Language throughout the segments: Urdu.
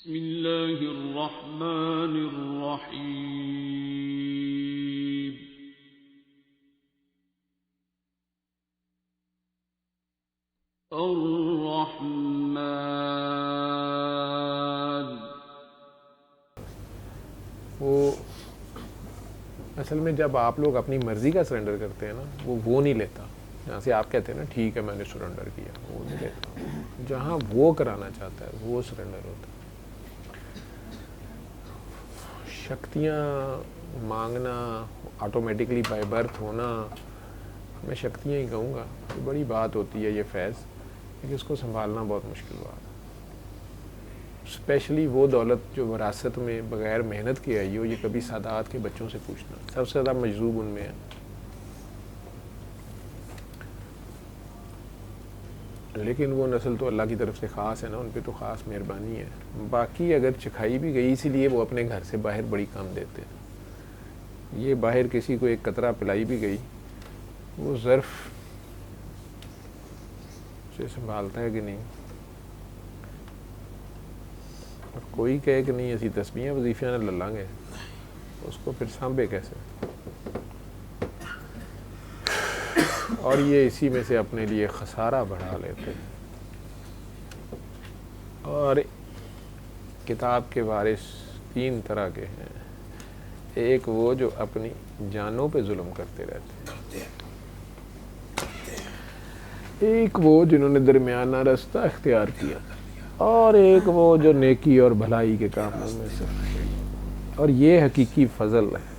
بسم الله الرحمن الرحيم الرحمن. وہ اصل میں جب آپ لوگ اپنی مرضی کا سرنڈر کرتے ہیں نا وہ نہیں لیتا. جہاں سے آپ کہتے ہیں نا ٹھیک ہے میں نے سرنڈر کیا, وہ نہیں لیتا. جہاں وہ کرانا چاہتا ہے وہ سرنڈر ہوتا ہے. شکتیاں مانگنا آٹومیٹکلی بائی برتھ ہونا, میں شکتیاں ہی کہوں گا. بڑی بات ہوتی ہے یہ فیض, لیکن اس کو سنبھالنا بہت مشکل بات ہے. اسپیشلی وہ دولت جو وراثت میں بغیر محنت کے آئی ہو, یہ کبھی سادات کے بچوں سے پوچھنا. سب سے زیادہ مجذوب ان میں ہے. لیکن وہ نسل تو اللہ کی طرف سے خاص ہے نا, ان پہ تو خاص مہربانی ہے. باقی اگر چکھائی بھی گئی اسی لیے وہ اپنے گھر سے باہر بڑی کام دیتے ہیں. یہ باہر کسی کو ایک قطرہ پلائی بھی گئی, وہ ظرف سے سنبھالتا ہے کہ نہیں. اور کوئی کہے کہ نہیں اسی تسبیحاں وظیفیاں نہ للاں گے, اس کو پھر سانبھے کیسے. اور یہ اسی میں سے اپنے لیے خسارہ بڑھا لیتے ہیں. اور کتاب کے وارث تین طرح کے ہیں. ایک وہ جو اپنی جانوں پہ ظلم کرتے رہتے ہیں, ایک وہ جنہوں نے درمیانہ رستہ اختیار کیا, اور ایک وہ جو نیکی اور بھلائی کے کاموں میں سے. اور یہ حقیقی فضل ہے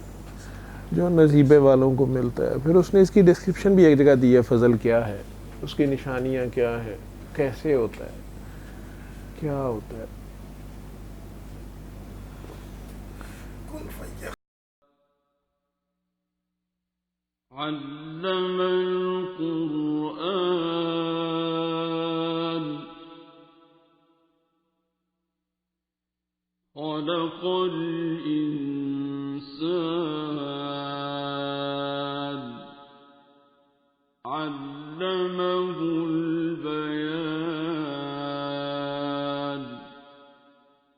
جو نصیبے والوں کو ملتا ہے. پھر اس نے اس کی ڈسکرپشن بھی ایک جگہ دی ہے, فضل کیا ہے, اس کی نشانیاں کیا ہے, کیسے ہوتا ہے, کیا ہوتا ہے. علم القرآن خلق الإنسان